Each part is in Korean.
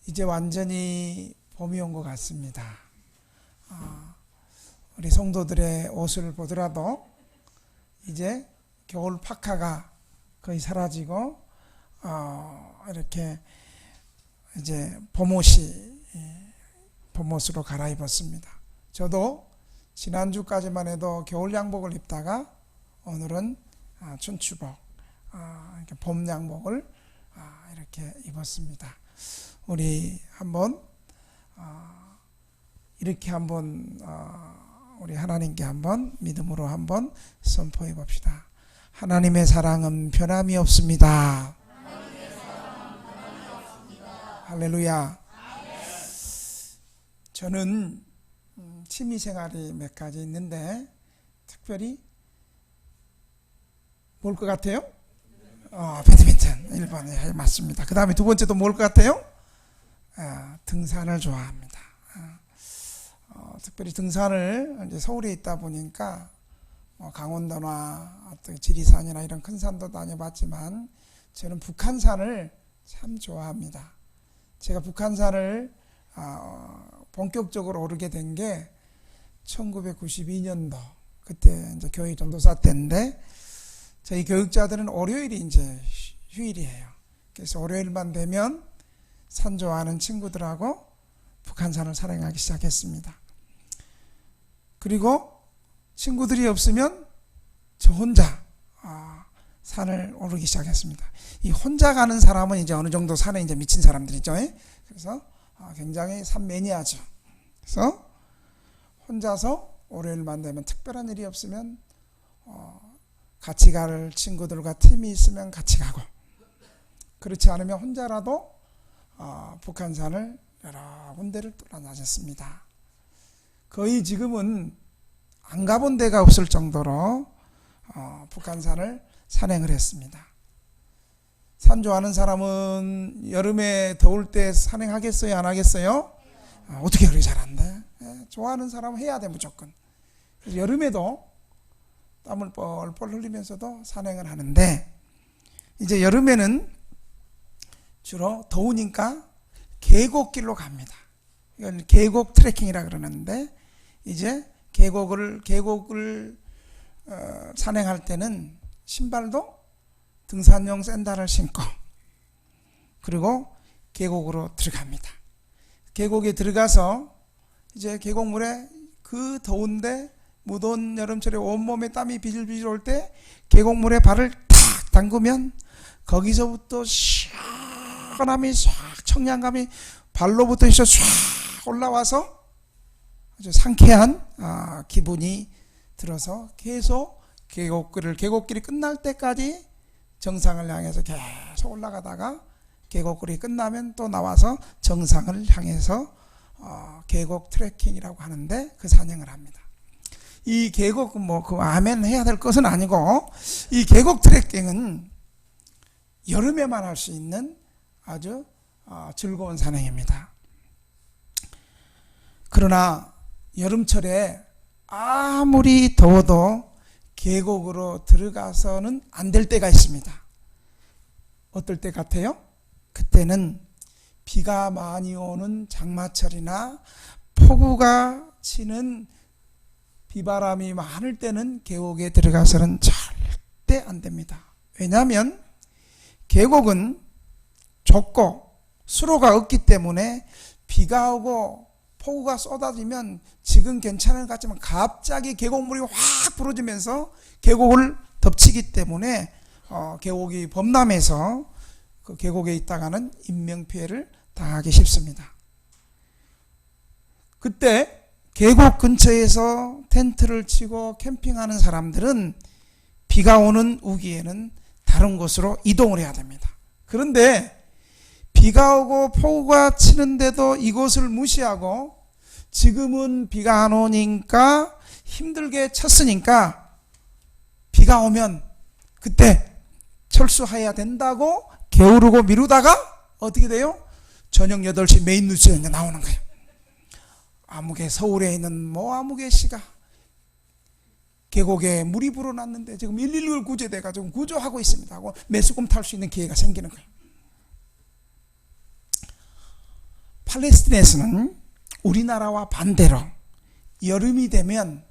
이제 완전히 봄이 온 것 같습니다. 우리 성도들의 옷을 보더라도 이제 겨울 파카가 거의 사라지고 이렇게 이제 봄옷이 봄옷으로 갈아입었습니다. 저도 지난주까지만 해도 겨울 양복을 입다가 오늘은 춘추복, 이렇게 봄 양복을 이렇게 입었습니다. 우리 한번 이렇게 한번 우리 하나님께 한번 믿음으로 한번 선포해 봅시다. 하나님의 사랑은 변함이 없습니다. 할렐루야. 저는 취미 생활이 몇 가지 있는데 특별히 뭘 것 같아요? 배드민턴 1번 맞습니다. 그 다음에 두 번째도 뭘 것 같아요? 등산을 좋아합니다. 특별히 등산을 이제 서울에 있다 보니까 강원도나 어떤 지리산이나 이런 큰 산도 다녀봤지만 저는 북한산을 참 좋아합니다. 제가 북한산을 본격적으로 오르게 된 게 1992년도 그때 이제 교회 전도사 때인데 저희 교육자들은 월요일이 이제 휴일이에요. 그래서 월요일만 되면 산 좋아하는 친구들하고 북한산을 산행하기 시작했습니다. 그리고 친구들이 없으면 저 혼자 산을 오르기 시작했습니다. 이 혼자 가는 사람은 이제 어느 정도 산에 이제 미친 사람들이죠. 그래서 굉장히 산 매니아죠. 그래서 혼자서 월요일만 되면 특별한 일이 없으면 같이 갈 친구들과 팀이 있으면 같이 가고, 그렇지 않으면 혼자라도 북한산을 여러 군데를 돌아다녔습니다. 거의 지금은 안 가본 데가 없을 정도로 북한산을 산행을 했습니다. 산 좋아하는 사람은 여름에 더울 때 산행하겠어요? 안 하겠어요? 어떻게 그렇게 잘한대? 좋아하는 사람은 해야 돼 무조건. 그래서 여름에도 땀을 뻘뻘 흘리면서도 산행을 하는데, 이제 여름에는 주로 더우니까 계곡길로 갑니다. 이건 계곡 트레킹이라 그러는데, 이제 계곡을 산행할 때는 신발도 등산용 샌들을 신고, 그리고 계곡으로 들어갑니다. 계곡에 들어가서 이제 계곡물에 그 더운데 무더운 여름철에 온몸에 땀이 비질비질 올 때 계곡물에 발을 탁 담그면 거기서부터 시원함이 싹, 청량감이 발로부터 쫙 올라와서 아주 상쾌한 기분이 들어서 계속 계곡길이 끝날 때까지 정상을 향해서 계속 올라가다가 계곡길이 끝나면 또 나와서 정상을 향해서 계곡 트레킹이라고 하는데 그 산행을 합니다. 이 계곡은 그 아멘 해야 될 것은 아니고, 이 계곡 트레킹은 여름에만 할 수 있는 아주 즐거운 산행입니다. 그러나 여름철에 아무리 더워도 계곡으로 들어가서는 안 될 때가 있습니다. 어떨 때 같아요? 그때는 비가 많이 오는 장마철이나 폭우가 치는 비바람이 많을 때는 계곡에 들어가서는 절대 안 됩니다. 왜냐하면 계곡은 좁고 수로가 없기 때문에 비가 오고 폭우가 쏟아지면 지금 괜찮은 것 같지만 갑자기 계곡물이 확 불어지면서 계곡을 덮치기 때문에 계곡이 범람해서 그 계곡에 있다가는 인명피해를 당하기 쉽습니다. 그때 계곡 근처에서 텐트를 치고 캠핑하는 사람들은 비가 오는 우기에는 다른 곳으로 이동을 해야 됩니다. 그런데 비가 오고 폭우가 치는데도 이곳을 무시하고 지금은 비가 안 오니까 힘들게 쳤으니까 비가 오면 그때 철수해야 된다고 게으르고 미루다가 어떻게 돼요? 저녁 8시 메인 뉴스에 나오는 거예요. 아무개 서울에 있는 아무개 씨가 계곡에 물이 불어났는데 지금 119 구조대가 지금 구조하고 있습니다 하고 매수금 탈 수 있는 기회가 생기는 거예요. 팔레스틴에서는 우리나라와 반대로 여름이 되면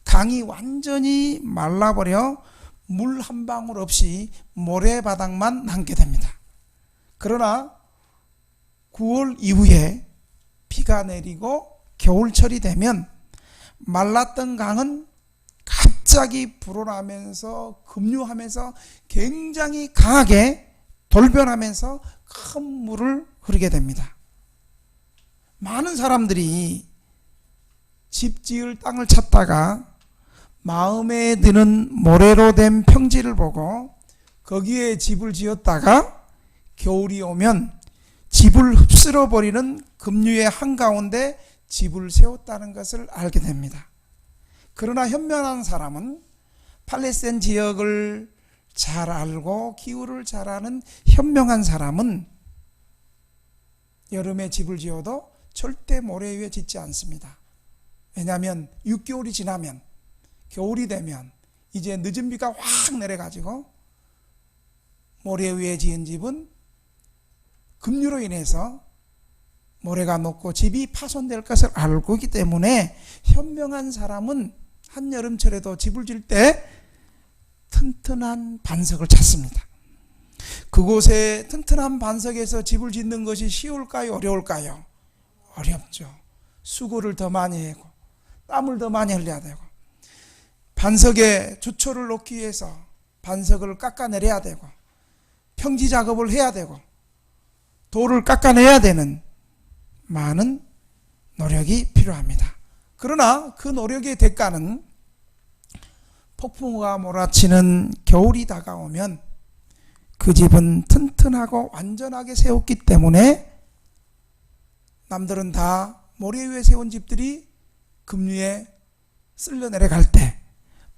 강이 완전히 말라버려 물 한 방울 없이 모래바닥만 남게 됩니다. 그러나 9월 이후에 비가 내리고 겨울철이 되면 말랐던 강은 갑자기 불어나면서 급류하면서 굉장히 강하게 돌변하면서 큰 물을 흐르게 됩니다. 많은 사람들이 집 지을 땅을 찾다가 마음에 드는 모래로 된 평지를 보고 거기에 집을 지었다가 겨울이 오면 집을 흡수러 버리는 급류의 한가운데 집을 세웠다는 것을 알게 됩니다. 그러나 현명한 사람은 팔레스타인 지역을 잘 알고 기후를 잘 아는 현명한 사람은 여름에 집을 지어도 절대 모래 위에 짓지 않습니다. 왜냐하면 6개월이 지나면 겨울이 되면 이제 늦은 비가 확 내려가지고 모래 위에 지은 집은 급류로 인해서 모래가 녹고 집이 파손될 것을 알고 있기 때문에 현명한 사람은 한여름철에도 집을 질 때 튼튼한 반석을 찾습니다. 그곳에 튼튼한 반석에서 집을 짓는 것이 쉬울까요? 어려울까요? 어렵죠. 수고를 더 많이 하고 땀을 더 많이 흘려야 되고 반석에 주초를 놓기 위해서 반석을 깎아내려야 되고 평지 작업을 해야 되고 돌을 깎아내야 되는 많은 노력이 필요합니다. 그러나 그 노력의 대가는 폭풍우가 몰아치는 겨울이 다가오면 그 집은 튼튼하고 완전하게 세웠기 때문에 남들은 다 모래 위에 세운 집들이 급류에 쓸려 내려갈 때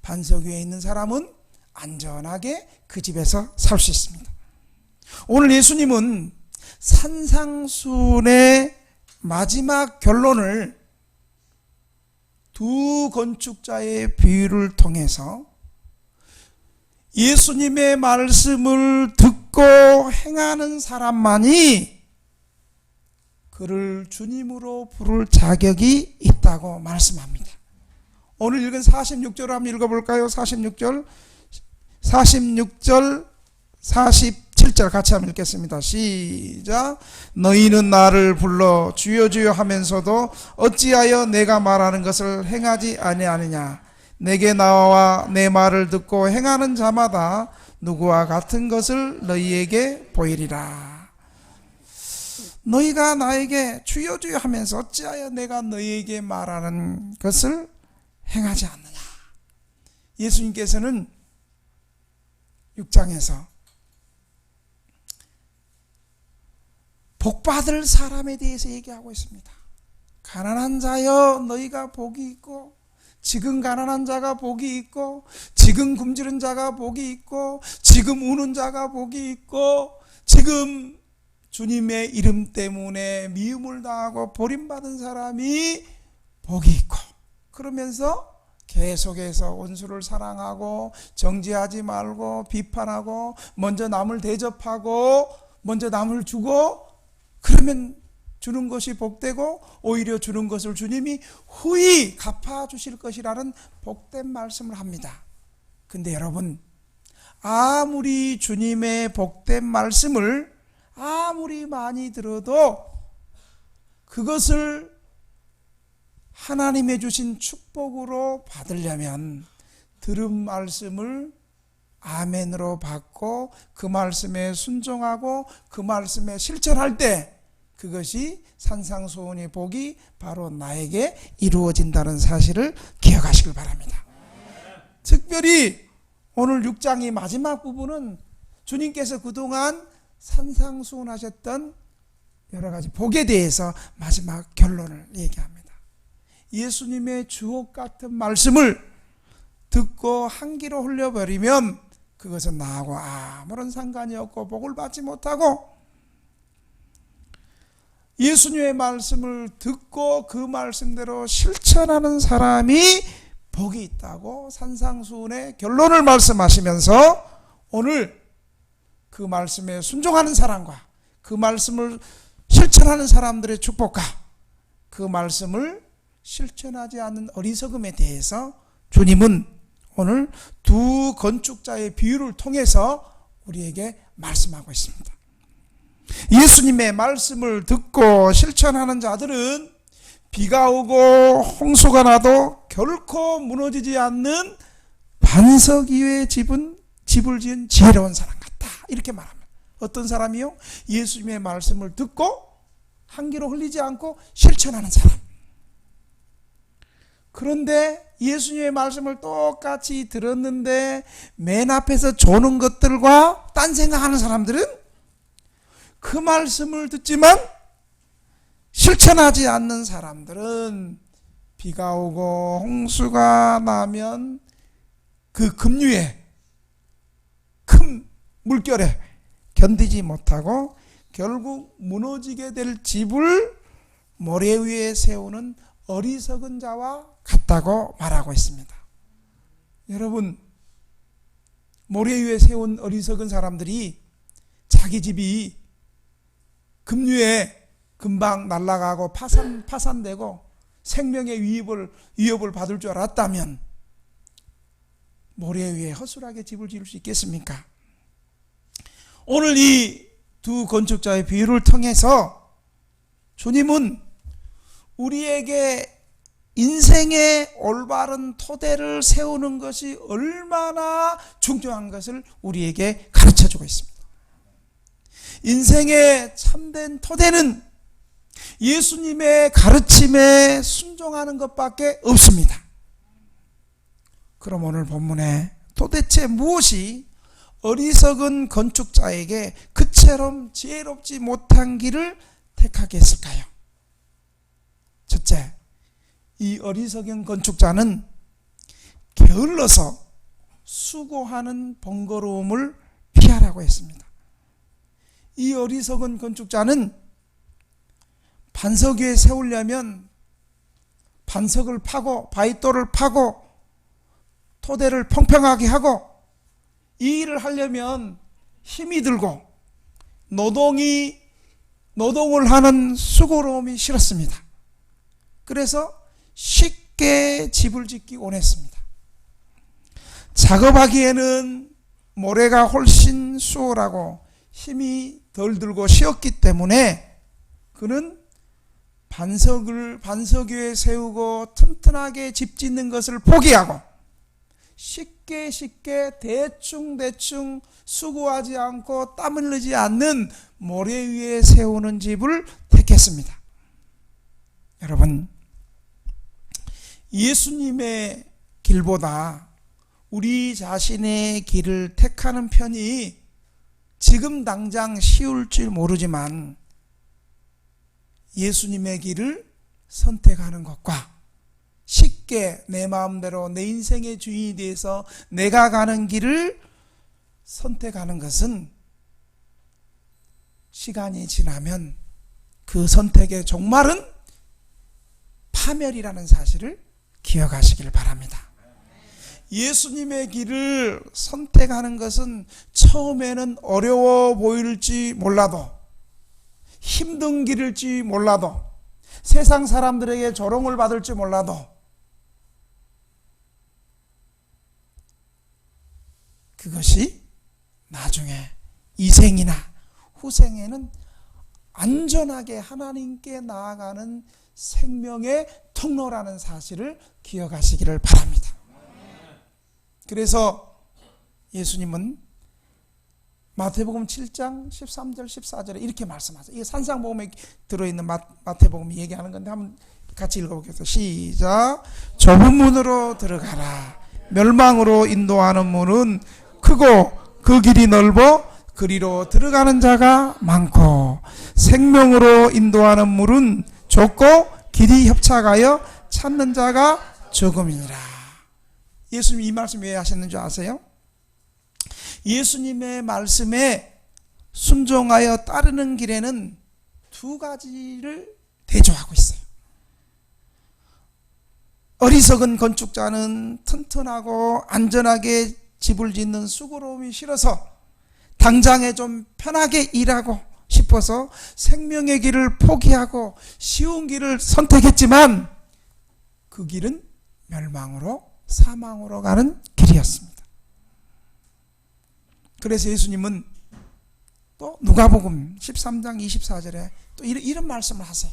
반석 위에 있는 사람은 안전하게 그 집에서 살 수 있습니다. 오늘 예수님은 산상수훈의 마지막 결론을 두 건축자의 비유를 통해서 예수님의 말씀을 듣고 행하는 사람만이 그를 주님으로 부를 자격이 있다고 말씀합니다. 오늘 읽은 46절 한번 읽어볼까요? 46절 47절 같이 한번 읽겠습니다. 시작. 너희는 나를 불러 주여 주여 하면서도 어찌하여 내가 말하는 것을 행하지 아니하느냐. 내게 나와 내 말을 듣고 행하는 자마다 누구와 같은 것을 너희에게 보이리라. 너희가 나에게 주여 주여 하면서 어찌하여 내가 너희에게 말하는 것을 행하지 않느냐. 예수님께서는 6장에서 복받을 사람에 대해서 얘기하고 있습니다. 가난한 자여 너희가 복이 있고, 지금 가난한 자가 복이 있고, 지금 굶주린 자가 복이 있고, 지금 우는 자가 복이 있고, 지금 주님의 이름 때문에 미움을 당하고 버림받은 사람이 복이 있고, 그러면서 계속해서 원수를 사랑하고 정죄하지 말고 비판하고 먼저 남을 대접하고 먼저 남을 주고, 그러면 주는 것이 복되고 오히려 주는 것을 주님이 후히 갚아주실 것이라는 복된 말씀을 합니다. 근데 여러분, 아무리 주님의 복된 말씀을 아무리 많이 들어도 그것을 하나님의 주신 축복으로 받으려면 들은 말씀을 아멘으로 받고 그 말씀에 순종하고 그 말씀에 실천할 때 그것이 산상수훈의 복이 바로 나에게 이루어진다는 사실을 기억하시길 바랍니다. 특별히 오늘 6장의 마지막 부분은 주님께서 그동안 산상수훈하셨던 여러 가지 복에 대해서 마지막 결론을 얘기합니다. 예수님의 주옥 같은 말씀을 듣고 한 귀로 흘려버리면 그것은 나하고 아무런 상관이 없고 복을 받지 못하고, 예수님의 말씀을 듣고 그 말씀대로 실천하는 사람이 복이 있다고 산상수훈의 결론을 말씀하시면서 오늘 그 말씀에 순종하는 사람과 그 말씀을 실천하는 사람들의 축복과 그 말씀을 실천하지 않는 어리석음에 대해서 주님은 오늘 두 건축자의 비유를 통해서 우리에게 말씀하고 있습니다. 예수님의 말씀을 듣고 실천하는 자들은 비가 오고 홍수가 나도 결코 무너지지 않는 반석 위에 집을 지은 지혜로운 사람 같다, 이렇게 말합니다. 어떤 사람이요? 예수님의 말씀을 듣고 한 귀로 흘리지 않고 실천하는 사람. 그런데 예수님의 말씀을 똑같이 들었는데 맨 앞에서 조는 것들과 딴 생각하는 사람들은 그 말씀을 듣지만 실천하지 않는 사람들은 비가 오고 홍수가 나면 그 급류에, 큰 물결에 견디지 못하고 결국 무너지게 될 집을 모래 위에 세우는 어리석은 자와 같다고 말하고 있습니다. 여러분, 모래 위에 세운 어리석은 사람들이 자기 집이 급류에 금방 날아가고 파산되고 생명의 위협을 받을 줄 알았다면 모래 위에 허술하게 집을 지을 수 있겠습니까? 오늘 이 두 건축자의 비유를 통해서 주님은 우리에게 인생의 올바른 토대를 세우는 것이 얼마나 중요한 것을 우리에게 가르쳐주고 있습니다. 인생의 참된 토대는 예수님의 가르침에 순종하는 것밖에 없습니다. 그럼 오늘 본문에 도대체 무엇이 어리석은 건축자에게 그처럼 지혜롭지 못한 길을 택하게 했을까요? 첫째, 이 어리석은 건축자는 게을러서 수고하는 번거로움을 피하라고 했습니다. 이 어리석은 건축자는 반석 위에 세우려면 반석을 파고 바위돌을 파고 토대를 평평하게 하고 이 일을 하려면 힘이 들고 노동을 하는 수고로움이 싫었습니다. 그래서 쉽게 집을 짓기 원했습니다. 작업하기에는 모래가 훨씬 수월하고 힘이 덜 들고 쉬웠기 때문에 그는 반석 위에 세우고 튼튼하게 집 짓는 것을 포기하고 쉽게 대충 수고하지 않고 땀 흘리지 않는 모래 위에 세우는 집을 택했습니다. 여러분, 예수님의 길보다 우리 자신의 길을 택하는 편이 지금 당장 쉬울지 모르지만 예수님의 길을 선택하는 것과 쉽게 내 마음대로 내 인생의 주인이 돼서 내가 가는 길을 선택하는 것은 시간이 지나면 그 선택의 종말은 파멸이라는 사실을 기억하시길 바랍니다. 예수님의 길을 선택하는 것은 처음에는 어려워 보일지 몰라도 힘든 길일지 몰라도 세상 사람들에게 조롱을 받을지 몰라도 그것이 나중에 이생이나 후생에는 안전하게 하나님께 나아가는 생명의 통로라는 사실을 기억하시기를 바랍니다. 그래서 예수님은 마태복음 7장 13절 14절에 이렇게 말씀하세요. 이게 산상복음에 들어있는 마태복음이 얘기하는 건데 한번 같이 읽어보겠습니다. 시작. 좁은 문으로 들어가라. 멸망으로 인도하는 문은 크고 그 길이 넓어 그리로 들어가는 자가 많고 생명으로 인도하는 문은 좁고 길이 협착하여 찾는 자가 적음이니라. 예수님이 이 말씀 왜 하셨는 줄 아세요? 예수님의 말씀에 순종하여 따르는 길에는 두 가지를 대조하고 있어요. 어리석은 건축자는 튼튼하고 안전하게 집을 짓는 수고로움이 싫어서 당장에 좀 편하게 일하고 싶어서 생명의 길을 포기하고 쉬운 길을 선택했지만 그 길은 멸망으로, 사망으로 가는 길이었습니다. 그래서 예수님은 또 누가복음 13장 24절에 또 이런 말씀을 하세요.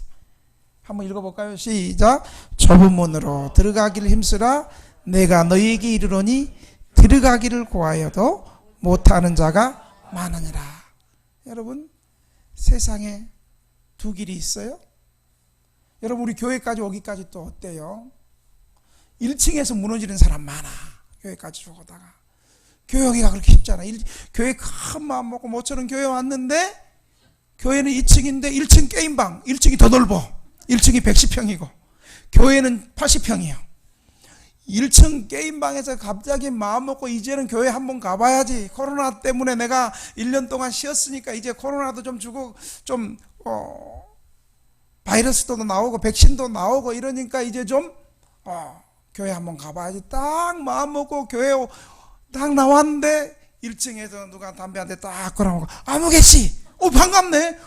한번 읽어볼까요? 시작. 좁은 문으로 들어가기를 힘쓰라. 내가 너희에게 이르노니 들어가기를 구하여도 못하는 자가 많으니라. 여러분, 세상에 두 길이 있어요. 여러분, 우리 교회까지 오기까지 또 어때요? 1층에서 무너지는 사람 많아. 교회까지 오다가 교회 오기가 그렇게 쉽잖아. 교회 큰 마음 먹고 모처럼 교회 왔는데 교회는 2층인데 1층 게임방 1층이 더 넓어. 1층이 110평이고 교회는 80평이에요 1층 게임방에서 갑자기 마음 먹고 이제는 교회 한번 가봐야지. 코로나 때문에 내가 1년 동안 쉬었으니까 이제 코로나도 좀 주고 좀 바이러스도 나오고 백신도 나오고 이러니까 이제 좀 교회 한번 가봐야지. 딱 마음 먹고 교회 딱 나왔는데 1층에서 누가 담배 한 대 딱 걸어오고 아무개씨 반갑네.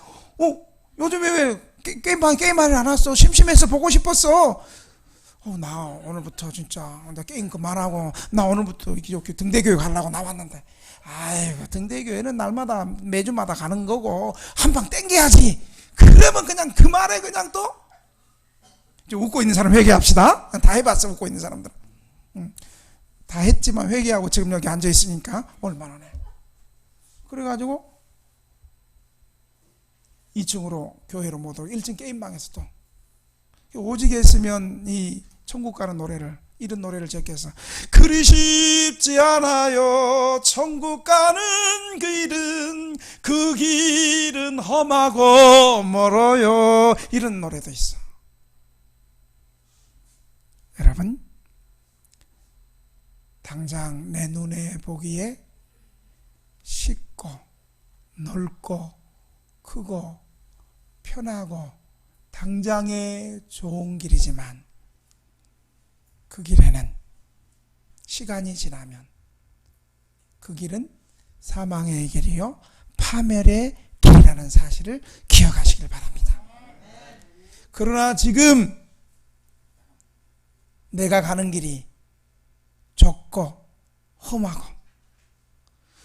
요즘에 왜 게임하러 안 왔어? 심심해서 보고 싶었어. 나 오늘부터 진짜 나 게임 그만하고 나 오늘부터 이렇게 등대교회 가려고 나왔는데 아이고 등대교회는 날마다 매주마다 가는 거고 한방 땡겨야지. 그러면 그냥 그 말에 그냥 또 웃고 있는 사람 회개합시다. 다 해봤어. 웃고 있는 사람들 다 했지만 회개하고 지금 여기 앉아있으니까 얼마나 해. 그래가지고 2층으로 교회로 못 오고 1층 게임방에서 또 오직 했으면 이 천국 가는 노래를 이런 노래를 제껴서 그리 쉽지 않아요 천국 가는 그 길은 험하고 멀어요 이런 노래도 있어. 여러분, 당장 내 눈에 보기에 쉽고 넓고 크고 편하고 당장에 좋은 길이지만 그 길에는 시간이 지나면 그 길은 사망의 길이요 파멸의 길이라는 사실을 기억하시길 바랍니다. 그러나 지금 내가 가는 길이 좁고 험하고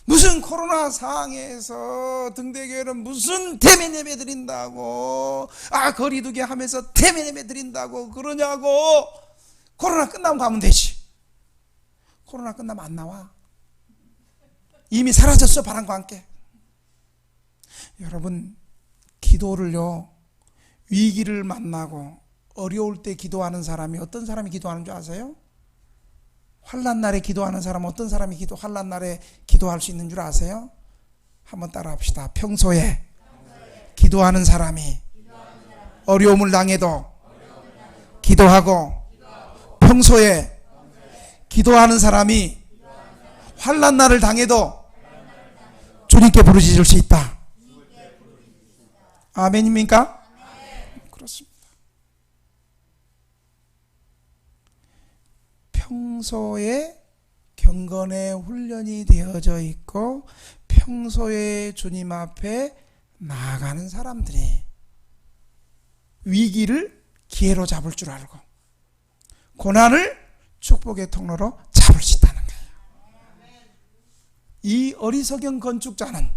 무슨 코로나 상황에서 등대교회는 무슨 대면 예배 드린다고 거리두기 하면서 대면 예배 드린다고 그러냐고. 코로나 끝나면 가면 되지. 코로나 끝나면 안 나와. 이미 사라졌어 바람과 함께. 여러분, 기도를요 위기를 만나고 어려울 때 기도하는 사람이 어떤 사람이 기도하는 줄 아세요? 환난 날에 기도하는 사람은 어떤 사람이 환난 날에 기도할 수 있는 줄 아세요? 한번 따라 합시다. 평소에 기도하는 사람이 어려움을 당해도 기도하고 평소에 기도하는 사람이 환난 날을 당해도 주님께 부르짖을 수 있다. 아멘입니까? 그렇습니다. 평소에 경건의 훈련이 되어져 있고 평소에 주님 앞에 나아가는 사람들이 위기를 기회로 잡을 줄 알고 고난을 축복의 통로로 잡을 수 있다는 거예요. 이 어리석은 건축자는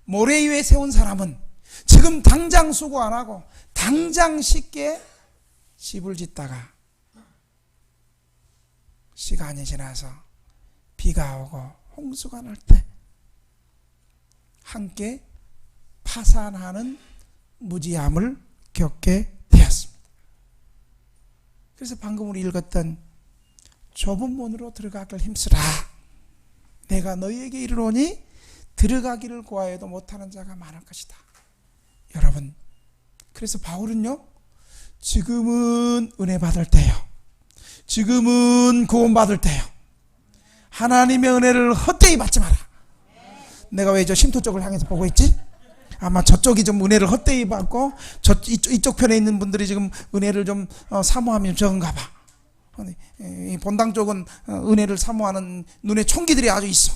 모래 위에 세운 사람은 지금 당장 수고 안 하고 당장 쉽게 집을 짓다가 시간이 지나서 비가 오고 홍수가 날 때 함께 파산하는 무지함을 겪게 되었습니다. 그래서 방금 우리 읽었던 좁은 문으로 들어가기를 힘쓰라. 내가 너희에게 이르노니 들어가기를 구하여도 못하는 자가 많을 것이다. 여러분, 그래서 바울은요 지금은 은혜 받을 때요, 지금은 구원받을 때요, 하나님의 은혜를 헛되이 받지 마라. 내가 왜 저 쉼터 쪽을 향해서 보고 있지? 아마 저쪽이 좀 은혜를 헛되이 받고 이쪽 편에 있는 분들이 지금 은혜를 좀 사모하면 적은가 봐. 이 본당 쪽은 은혜를 사모하는 눈에 총기들이 아주 있어.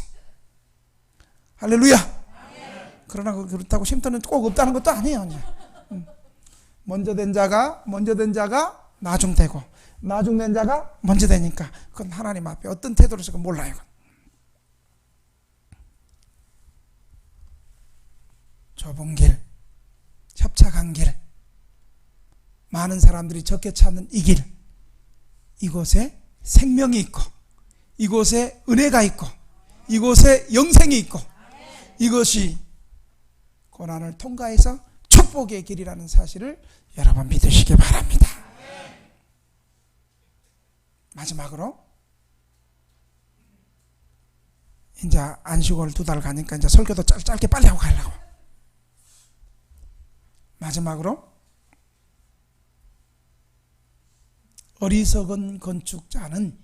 할렐루야. 그러나 그렇다고 쉼터는 꼭 없다는 것도 아니에요. 이제. 먼저 된 자가 나중되고 나중된 자가 먼저 되니까 그건 하나님 앞에 어떤 태도로 서건 몰라요. 좁은 길, 협착한 길, 많은 사람들이 적게 찾는 이 길, 이곳에 생명이 있고 이곳에 은혜가 있고 이곳에 영생이 있고 이것이 고난을 통과해서 축복의 길이라는 사실을 여러분 믿으시기 바랍니다. 마지막으로 이제 안식월 2달 가니까 이제 설교도 짧게 빨리 하고 가려고. 마지막으로 어리석은 건축자는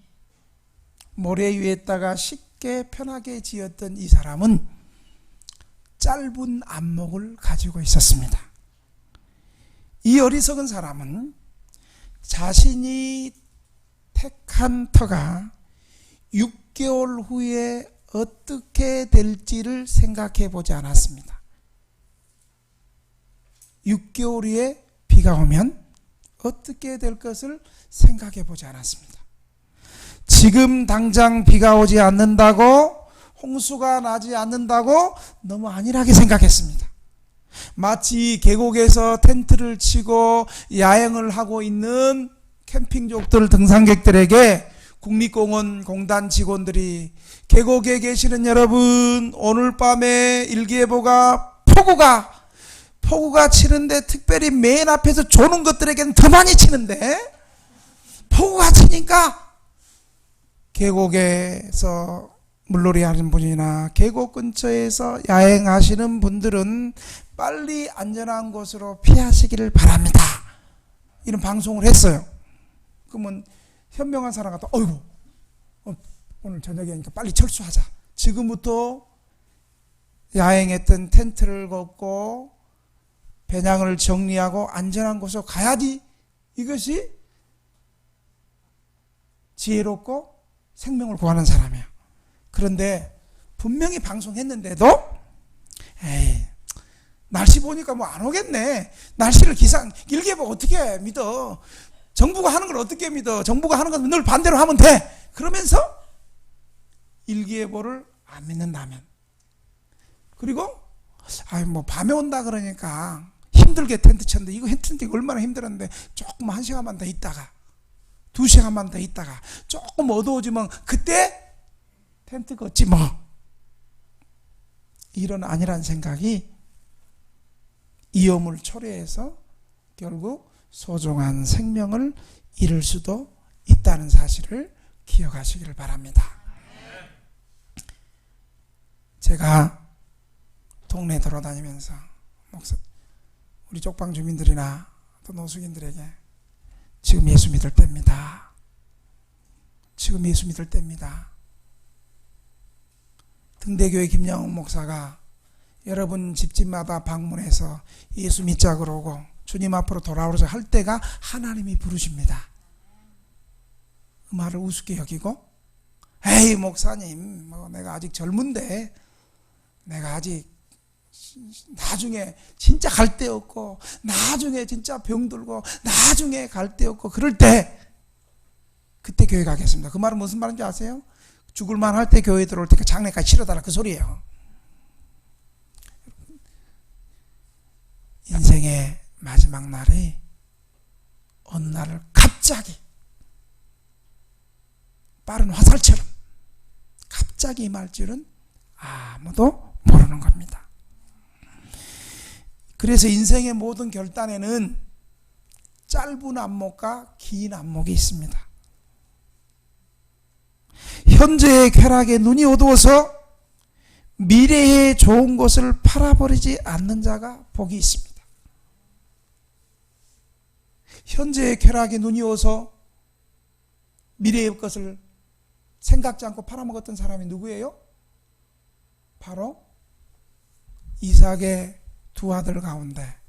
모래 위에다가 쉽게 편하게 지었던 이 사람은 짧은 안목을 가지고 있었습니다. 이 어리석은 사람은 자신이 택한 터가 6개월 후에 어떻게 될지를 생각해 보지 않았습니다. 6개월 후에 비가 오면 어떻게 될 것을 생각해 보지 않았습니다. 지금 당장 비가 오지 않는다고, 홍수가 나지 않는다고 너무 안일하게 생각했습니다. 마치 계곡에서 텐트를 치고 야영을 하고 있는 캠핑족들, 등산객들에게 국립공원 공단 직원들이 계곡에 계시는 여러분, 오늘 밤에 일기예보가 폭우가 치는데 특별히 맨 앞에서 조는 것들에게는 더 많이 치는데 폭우가 치니까 계곡에서 물놀이 하는 분이나 계곡 근처에서 야행하시는 분들은 빨리 안전한 곳으로 피하시기를 바랍니다. 이런 방송을 했어요. 그러면 현명한 사람 같아, 어이구, 오늘 저녁에 하니까 빨리 철수하자. 지금부터 야행했던 텐트를 걷고 배낭을 정리하고 안전한 곳으로 가야지. 이것이 지혜롭고 생명을 구하는 사람이에요. 그런데 분명히 방송했는데도 에이, 날씨 보니까 뭐 안 오겠네. 날씨를 일기예보 어떻게 믿어? 정부가 하는 걸 어떻게 믿어? 정부가 하는 건 늘 반대로 하면 돼. 그러면서 일기예보를 안 믿는다면, 그리고 뭐 밤에 온다 그러니까 힘들게 텐트 쳤는데, 이거 텐트 얼마나 힘들었는데 조금 1시간만 더 있다가 2시간만 더 있다가 조금 어두워지면 그때 텐트 걷지 뭐. 이런 안일한 생각이 위험을 초래해서 결국 소중한 생명을 잃을 수도 있다는 사실을 기억하시기를 바랍니다. 제가 동네 돌아다니면서 우리 쪽방 주민들이나 또 노숙인들에게 지금 예수 믿을 때입니다. 지금 예수 믿을 때입니다. 등대교회 김영훈 목사가 여러분 집집마다 방문해서 예수 믿자 그러고 주님 앞으로 돌아오자 할 때가 하나님이 부르십니다. 그 말을 우습게 여기고, 에이 목사님, 뭐 내가 아직 젊은데, 내가 아직 나중에 진짜 갈 데 없고, 나중에 진짜 병들고, 나중에 갈 데 없고, 그럴 때 그때 교회 가겠습니다. 그 말은 무슨 말인지 아세요? 죽을만 할 때 교회 들어올 때 장례까지 치러달라, 그 소리예요. 인생의 마지막 날이 어느 날을 갑자기 빠른 화살처럼 갑자기 임할 줄은 아무도 모르는 겁니다. 그래서 인생의 모든 결단에는 짧은 안목과 긴 안목이 있습니다. 현재의 쾌락에 눈이 어두워서 미래의 좋은 것을 팔아버리지 않는 자가 복이 있습니다. 현재의 쾌락에 눈이 어서 미래의 것을 생각지 않고 팔아먹었던 사람이 누구예요? 바로 이삭의 두 아들 가운데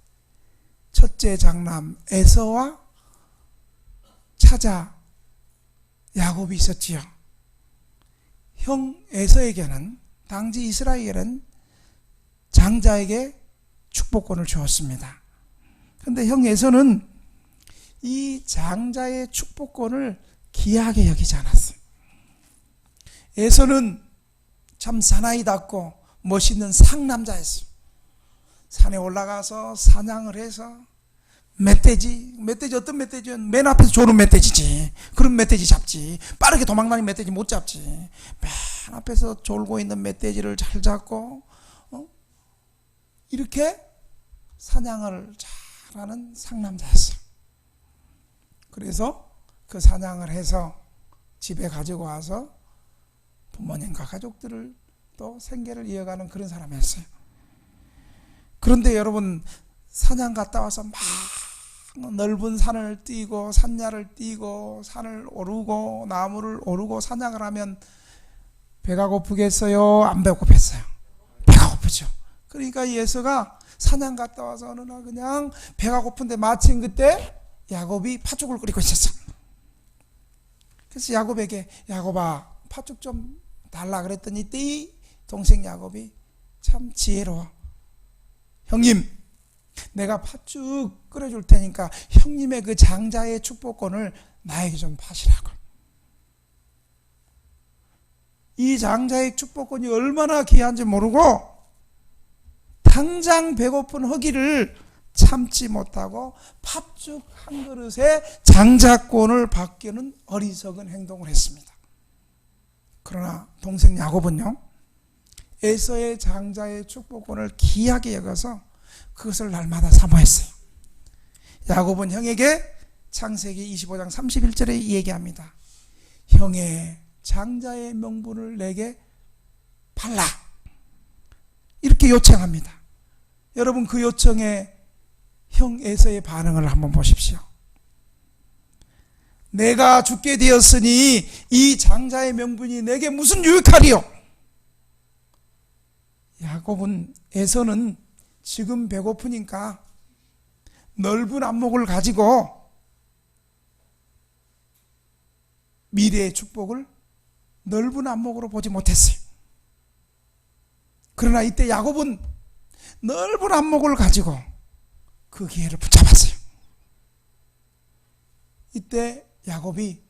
첫째 장남 에서와 차자 야곱이 있었지요. 형 에서에게는, 당시 이스라엘은 장자에게 축복권을 주었습니다. 그런데 형 에서는 이 장자의 축복권을 귀하게 여기지 않았어요. 에서는 참 사나이답고 멋있는 상남자였어요. 산에 올라가서 사냥을 해서 멧돼지 어떤 멧돼지는 맨 앞에서 조는 멧돼지지. 그런 멧돼지 잡지. 빠르게 도망다니는 멧돼지 못 잡지. 맨 앞에서 졸고 있는 멧돼지를 잘 잡고 이렇게 사냥을 잘하는 상남자였어요. 그래서 그 사냥을 해서 집에 가지고 와서 부모님과 가족들을 또 생계를 이어가는 그런 사람이었어요. 그런데 여러분, 사냥 갔다 와서 막 넓은 산을 뛰고 산야를 뛰고 산을 오르고 나무를 오르고 사냥을 하면 배가 고프겠어요? 안 배고팠어요? 배가 고프죠. 그러니까 예서가 사냥 갔다 와서 어느 날 그냥 배가 고픈데 마침 그때 야곱이 팥죽을 끓이고 있었어. 그래서 야곱에게, 야곱아 팥죽 좀 달라 그랬더니 이때 동생 야곱이 참 지혜로워. 형님, 내가 팥죽 끓여줄 테니까 형님의 그 장자의 축복권을 나에게 좀 파시라고. 이 장자의 축복권이 얼마나 귀한지 모르고 당장 배고픈 허기를 참지 못하고 팥죽 한 그릇에 장자권을 받기는 어리석은 행동을 했습니다. 그러나 동생 야곱은요, 에서의 장자의 축복권을 귀하게 여겨서 그것을 날마다 사모했어요. 야곱은 형에게 창세기 25장 31절에 얘기합니다. 형의 장자의 명분을 내게 팔라. 이렇게 요청합니다. 여러분, 그 요청에 형 에서의 반응을 한번 보십시오. 내가 죽게 되었으니 이 장자의 명분이 내게 무슨 유익하리요? 야곱은, 에서는 지금 배고프니까 넓은 안목을 가지고 미래의 축복을 넓은 안목으로 보지 못했어요. 그러나 이때 야곱은 넓은 안목을 가지고 그 기회를 붙잡았어요. 이때 야곱이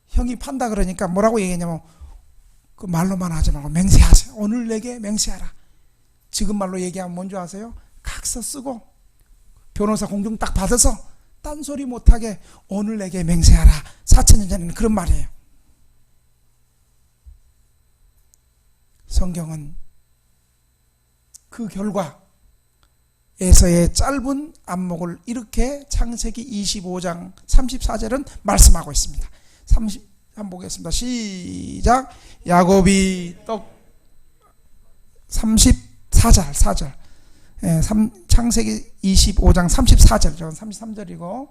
형이 판다 그러니까 뭐라고 얘기했냐면, 그 말로만 하지 말고 맹세하세요. 오늘 내게 맹세하라. 지금 말로 얘기하면 뭔지 아세요? 각서 쓰고 변호사 공증 딱 받아서 딴소리 못하게 오늘 내게 맹세하라. 4,000년 전에는 그런 말이에요. 성경은 그 결과 에서의 짧은 안목을 이렇게 창세기 25장 34절은 말씀하고 있습니다. 한번 보겠습니다. 시작. 야곱이 떡 4절. 창세기 25장 34절. 저건 33절이고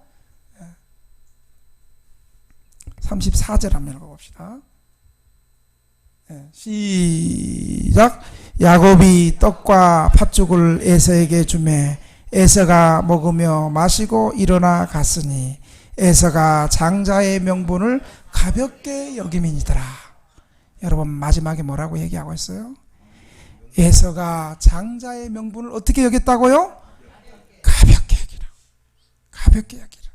34절 한번 읽어봅시다. 시작. 야곱이 떡과 팥죽을 에서에게 주매 에서가 먹으며 마시고 일어나 갔으니 에서가 장자의 명분을 가볍게 여김이니더라. 여러분, 마지막에 뭐라고 얘기하고 있어요? 에서가 장자의 명분을 어떻게 여겼다고요? 가볍게 여기라. 가볍게 여기라.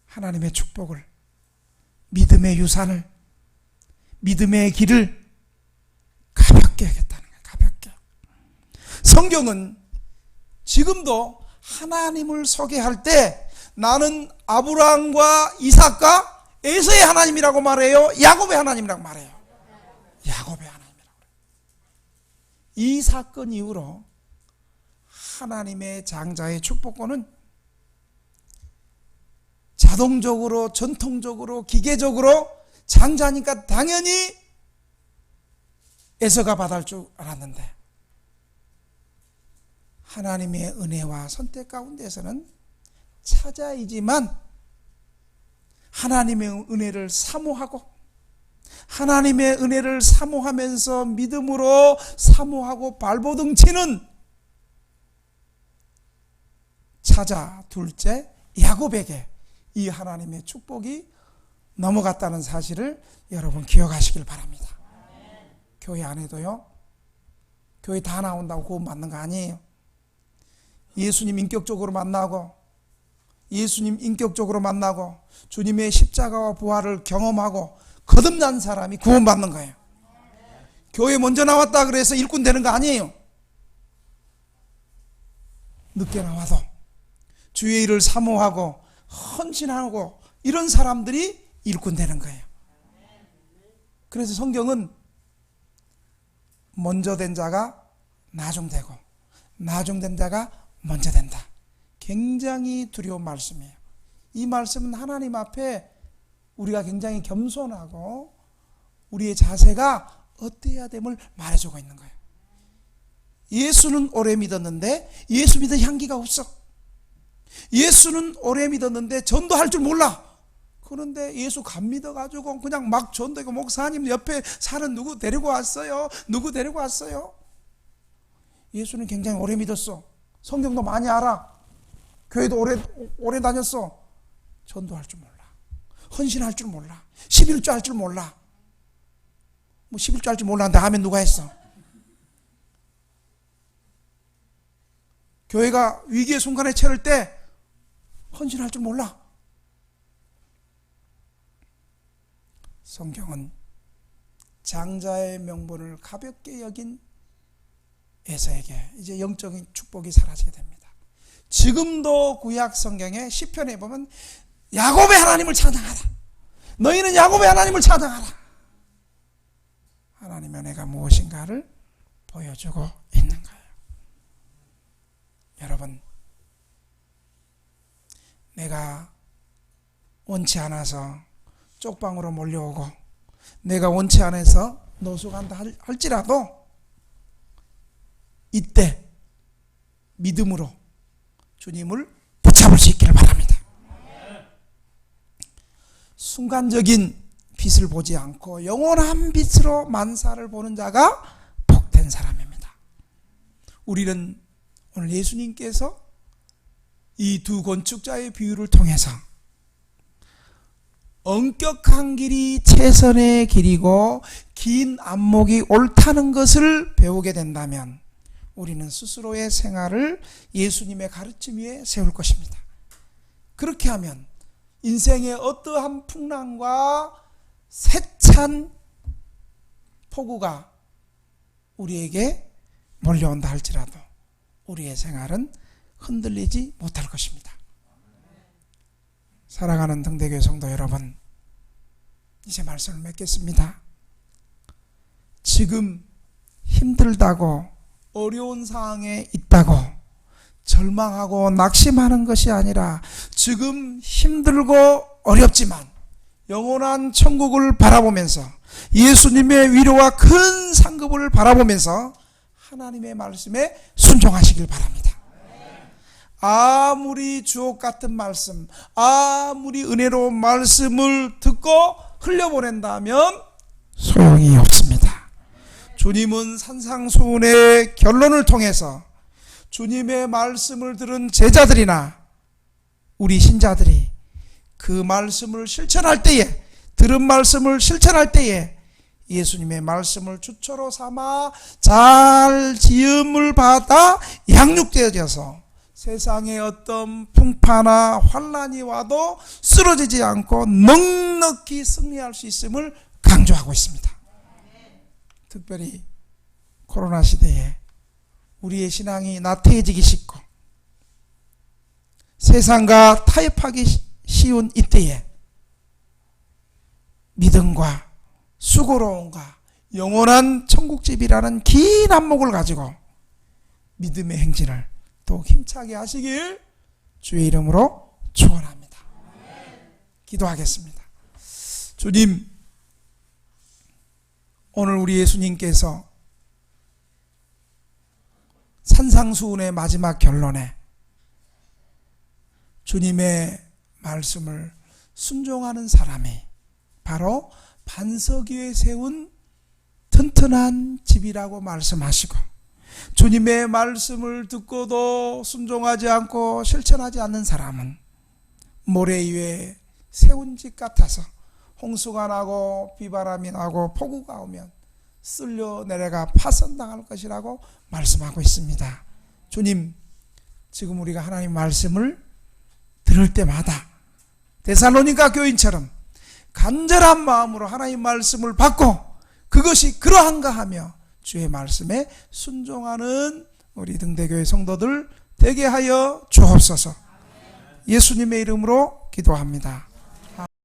하나님의 축복을, 믿음의 유산을, 믿음의 길을 가볍게 여겼다는 거예요. 가볍게. 성경은 지금도 하나님을 소개할 때 나는 아브라함과 이삭과 에서의 하나님이라고 말해요? 야곱의 하나님이라고 말해요? 야곱의 하나님이라고 그래요. 이 사건 이후로 하나님의 장자의 축복권은 자동적으로, 전통적으로, 기계적으로 장자니까 당연히 에서가 받을 줄 알았는데, 하나님의 은혜와 선택 가운데서는 차자이지만 하나님의 은혜를 사모하고, 하나님의 은혜를 사모하면서 믿음으로 사모하고 발버둥치는 차자 둘째 야곱에게 이 하나님의 축복이 넘어갔다는 사실을 여러분 기억하시길 바랍니다. 교회 안에도요, 교회 다 나온다고 구원받는 거 아니에요. 예수님 인격적으로 만나고 주님의 십자가와 부활을 경험하고 거듭난 사람이 구원받는 거예요. 교회 먼저 나왔다 그래서 일꾼 되는 거 아니에요. 늦게 나와도 주의 일을 사모하고 헌신하고 이런 사람들이 일꾼 되는 거예요. 그래서 성경은 먼저 된 자가 나중되고 나중된 자가 먼저 된다. 굉장히 두려운 말씀이에요. 이 말씀은 하나님 앞에 우리가 굉장히 겸손하고 우리의 자세가 어때야 됨을 말해주고 있는 거예요. 예수는 오래 믿었는데 예수 믿을 향기가 없어. 예수는 오래 믿었는데 전도할 줄 몰라. 그런데 예수 감 믿어가지고 그냥 막 전도하고 목사님 옆에 사는 누구 데리고 왔어요. 예수는 굉장히 오래 믿었어. 성경도 많이 알아. 교회도 오래 다녔어. 전도할 줄 몰라. 헌신할 줄 몰라. 11조 할 줄 몰라. 11조 할 줄 몰랐는데 하면 누가 했어? 교회가 위기의 순간에 처할 때 헌신할 줄 몰라. 성경은 장자의 명분을 가볍게 여긴 에서에게 이제 영적인 축복이 사라지게 됩니다. 지금도 구약 성경의 시편에 보면 야곱의 하나님을 찬양하라. 너희는 야곱의 하나님을 찬양하라. 하나님의 은혜가 무엇인가를 보여주고 있는 거예요. 여러분, 내가 원치 않아서 쪽방으로 몰려오고 내가 원치 않아서 노숙한다 할지라도 이때 믿음으로 주님을 붙잡을 수 있기를 바랍니다. 순간적인 빛을 보지 않고 영원한 빛으로 만사를 보는 자가 복된 사람입니다. 우리는 오늘 예수님께서 이 두 건축자의 비유를 통해서 엄격한 길이 최선의 길이고 긴 안목이 옳다는 것을 배우게 된다면 우리는 스스로의 생활을 예수님의 가르침 위에 세울 것입니다. 그렇게 하면 인생의 어떠한 풍랑과 세찬 폭우가 우리에게 몰려온다 할지라도 우리의 생활은 흔들리지 못할 것입니다. 사랑하는 등대교회 성도 여러분, 이제 말씀을 맺겠습니다. 지금 힘들다고 어려운 상황에 있다고 절망하고 낙심하는 것이 아니라 지금 힘들고 어렵지만 영원한 천국을 바라보면서 예수님의 위로와 큰 상급을 바라보면서 하나님의 말씀에 순종하시길 바랍니다. 아무리 주옥 같은 말씀, 아무리 은혜로운 말씀을 듣고 흘려보낸다면 소용이 없습니다. 주님은 산상수훈의 결론을 통해서 주님의 말씀을 들은 제자들이나 우리 신자들이 그 말씀을 실천할 때에, 들은 말씀을 실천할 때에 예수님의 말씀을 주처로 삼아 잘 지음을 받아 양육되어져서 세상에 어떤 풍파나 환란이 와도 쓰러지지 않고 넉넉히 승리할 수 있음을 강조하고 있습니다. 특별히 코로나 시대에 우리의 신앙이 나태해지기 쉽고 세상과 타협하기 쉬운 이때에 믿음과 수고로움과 영원한 천국집이라는 긴 안목을 가지고 믿음의 행진을 더욱 힘차게 하시길 주의 이름으로 축원합니다. 기도하겠습니다. 주님, 오늘 우리 예수님께서 산상수훈의 마지막 결론에 주님의 말씀을 순종하는 사람이 바로 반석 위에 세운 튼튼한 집이라고 말씀하시고 주님의 말씀을 듣고도 순종하지 않고 실천하지 않는 사람은 모래 위에 세운 집 같아서 홍수가 나고 비바람이 나고 폭우가 오면 쓸려 내려가 파손당할 것이라고 말씀하고 있습니다. 주님, 지금 우리가 하나님 말씀을 들을 때마다 데살로니가 교인처럼 간절한 마음으로 하나님 말씀을 받고 그것이 그러한가 하며 주의 말씀에 순종하는 우리 등대교회 성도들 되게 하여 주옵소서. 예수님의 이름으로 기도합니다.